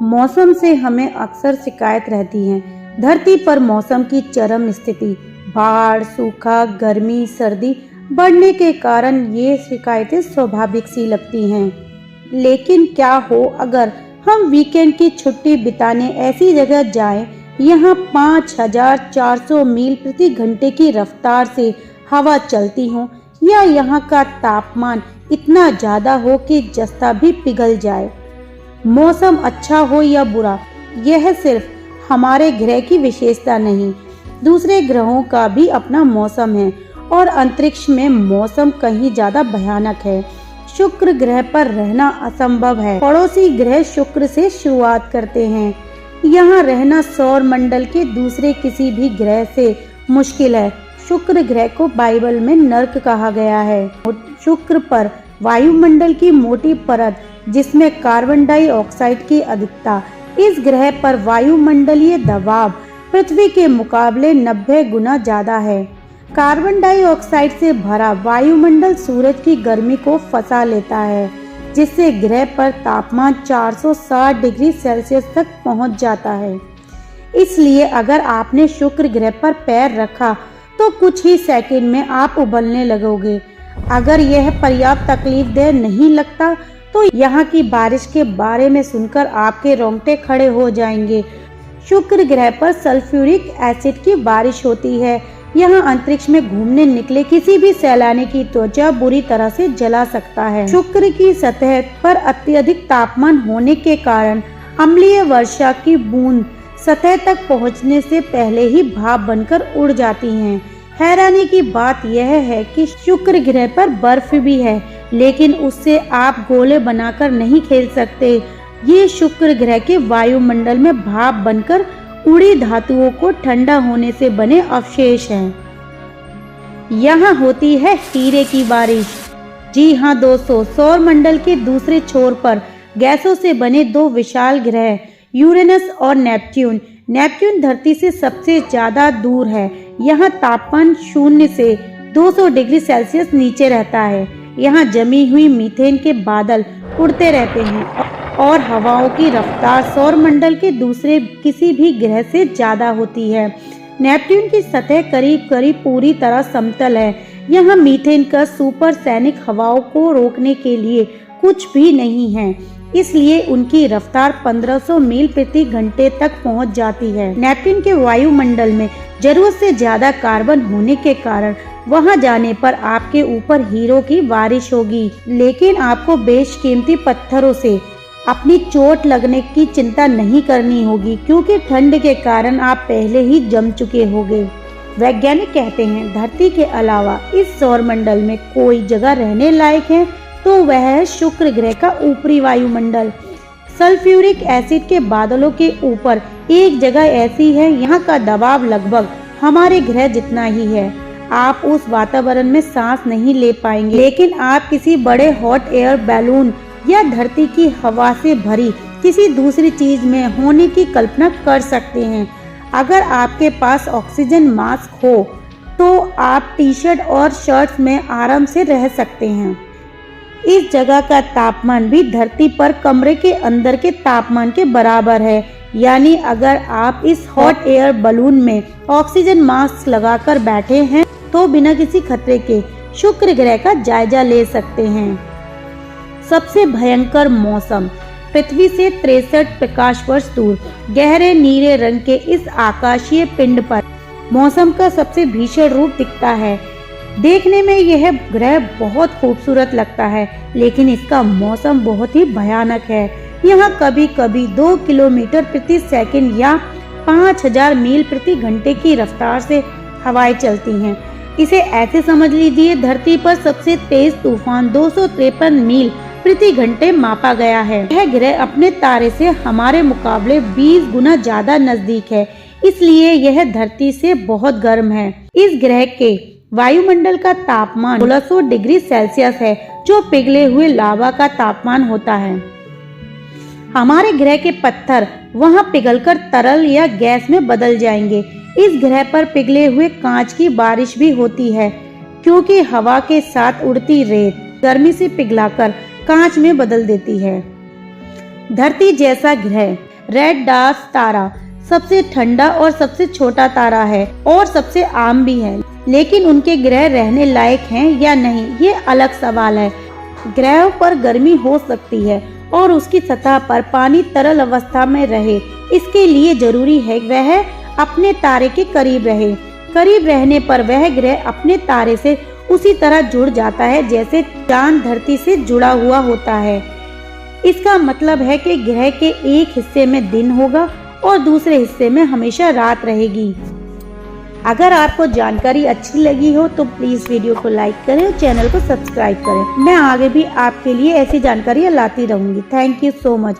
मौसम से हमें अक्सर शिकायत रहती है। धरती पर मौसम की चरम स्थिति, बाढ़, सूखा, गर्मी, सर्दी बढ़ने के कारण ये शिकायतें स्वाभाविक सी लगती हैं। लेकिन क्या हो अगर हम वीकेंड की छुट्टी बिताने ऐसी जगह जाएं, यहाँ 5400 मील प्रति घंटे की रफ्तार से हवा चलती हो, या यहाँ का तापमान इतना ज्यादा हो कि जस्ता भी पिघल जाए। मौसम अच्छा हो या बुरा, यह सिर्फ हमारे ग्रह की विशेषता नहीं, दूसरे ग्रहों का भी अपना मौसम है और अंतरिक्ष में मौसम कहीं ज्यादा भयानक है। शुक्र ग्रह पर रहना असंभव है। पड़ोसी ग्रह शुक्र से शुरुआत करते हैं। यहाँ रहना सौर मंडल के दूसरे किसी भी ग्रह से मुश्किल है। शुक्र ग्रह को बाइबल में नर्क कहा गया है। शुक्र पर वायुमंडल की मोटी परत, जिसमें कार्बन डाइऑक्साइड की अधिकता, इस ग्रह पर वायुमंडलीय दबाव पृथ्वी के मुकाबले 90 गुना ज्यादा है। कार्बन डाइऑक्साइड से भरा वायुमंडल सूरज की गर्मी को फंसा लेता है, जिससे ग्रह पर तापमान 460 डिग्री सेल्सियस तक पहुंच जाता है। इसलिए अगर आपने शुक्र ग्रह पर पैर रखा तो कुछ ही सेकंड में आप उबलने लगोगे। अगर यह पर्याप्त तकलीफदेह नहीं लगता तो यहाँ की बारिश के बारे में सुनकर आपके रोंगटे खड़े हो जाएंगे। शुक्र ग्रह पर सल्फ्यूरिक एसिड की बारिश होती है। यहाँ अंतरिक्ष में घूमने निकले किसी भी सैलानी की त्वचा बुरी तरह से जला सकता है। शुक्र की सतह पर अत्यधिक तापमान होने के कारण अम्लीय वर्षा की बूंद सतह तक पहुँचने से पहले ही भाप बनकर उड़ जाती हैं। हैरानी की बात यह है कि शुक्र ग्रह पर बर्फ भी है, लेकिन उससे आप गोले बनाकर नहीं खेल सकते। ये शुक्र ग्रह के वायुमंडल में भाप बनकर उड़ी धातुओं को ठंडा होने से बने अवशेष हैं। यहाँ होती है हीरे की बारिश। जी हाँ दोस्तों, सौर मंडल के दूसरे छोर पर गैसों से बने दो विशाल ग्रह यूरेनस और नेपच्यून। नेपच्यून धरती से सबसे ज्यादा दूर है। यहाँ तापमान 0 से 200 डिग्री सेल्सियस नीचे रहता है। यहाँ जमी हुई मीथेन के बादल उड़ते रहते हैं और हवाओं की रफ्तार सौर मंडल के दूसरे किसी भी ग्रह से ज्यादा होती है। नेपच्यून की सतह करीब करीब पूरी तरह समतल है। यहाँ मीथेन का सुपरसोनिक हवाओं को रोकने के लिए कुछ भी नहीं है, इसलिए उनकी रफ्तार 1500 मील प्रति घंटे तक पहुंच जाती है। नेपच्यून के वायुमंडल में जरूरत से ज्यादा कार्बन होने के कारण वहां जाने पर आपके ऊपर हीरो की बारिश होगी, लेकिन आपको बेशकीमती पत्थरों से अपनी चोट लगने की चिंता नहीं करनी होगी, क्योंकि ठंड के कारण आप पहले ही जम चुके होंगे। वैज्ञानिक कहते हैं धरती के अलावा इस सौर मंडल में कोई जगह रहने लायक है तो वह है शुक्र ग्रह का ऊपरी वायुमंडल। सल्फ्यूरिक एसिड के बादलों के ऊपर एक जगह ऐसी है, यहाँ का दबाव लगभग हमारे ग्रह जितना ही है। आप उस वातावरण में सांस नहीं ले पाएंगे, लेकिन आप किसी बड़े हॉट एयर बैलून या धरती की हवा से भरी किसी दूसरी चीज में होने की कल्पना कर सकते हैं। अगर आपके पास ऑक्सीजन मास्क हो तो आप टी शर्ट और शर्ट्स में आराम से रह सकते हैं। इस जगह का तापमान भी धरती पर कमरे के अंदर के तापमान के बराबर है। यानी अगर आप इस हॉट एयर बलून में ऑक्सीजन मास्क लगाकर बैठे हैं तो बिना किसी खतरे के शुक्र ग्रह का जायजा ले सकते हैं। सबसे भयंकर मौसम। पृथ्वी से 63 प्रकाश वर्ष दूर गहरे नीले रंग के इस आकाशीय पिंड पर मौसम का सबसे भीषण रूप दिखता है। देखने में यह ग्रह बहुत खूबसूरत लगता है, लेकिन इसका मौसम बहुत ही भयानक है। यहाँ कभी कभी 2 किलोमीटर प्रति सेकंड या 5000 मील प्रति घंटे की रफ्तार से हवाएं चलती हैं। इसे ऐसे समझ लीजिए धरती पर सबसे तेज तूफान 253 मील प्रति घंटे मापा गया है। यह ग्रह अपने तारे से हमारे मुकाबले 20 गुना ज्यादा नजदीक है, इसलिए यह धरती से बहुत गर्म है। इस ग्रह के वायुमंडल का तापमान 1600 डिग्री सेल्सियस है, जो पिघले हुए लावा का तापमान होता है। हमारे ग्रह के पत्थर वहां पिघलकर तरल या गैस में बदल जाएंगे। इस ग्रह पर पिघले हुए कांच की बारिश भी होती है, क्योंकि हवा के साथ उड़ती रेत गर्मी से पिघलाकर कांच में बदल देती है। धरती जैसा ग्रह रेड डार्क तारा सबसे ठंडा और सबसे छोटा तारा है और सबसे आम भी है, लेकिन उनके ग्रह रहने लायक हैं या नहीं ये अलग सवाल है। ग्रहों पर गर्मी हो सकती है और उसकी सतह पर पानी तरल अवस्था में रहे, इसके लिए जरूरी है वह अपने तारे के करीब रहे। करीब रहने पर वह ग्रह अपने तारे से उसी तरह जुड़ जाता है जैसे चांद धरती से जुड़ा हुआ होता है। इसका मतलब है कि ग्रह के एक हिस्से में दिन होगा और दूसरे हिस्से में हमेशा रात रहेगी। अगर आपको जानकारी अच्छी लगी हो तो प्लीज वीडियो को लाइक करें और चैनल को सब्सक्राइब करें। मैं आगे भी आपके लिए ऐसी जानकारियाँ लाती रहूंगी। Thank you so much.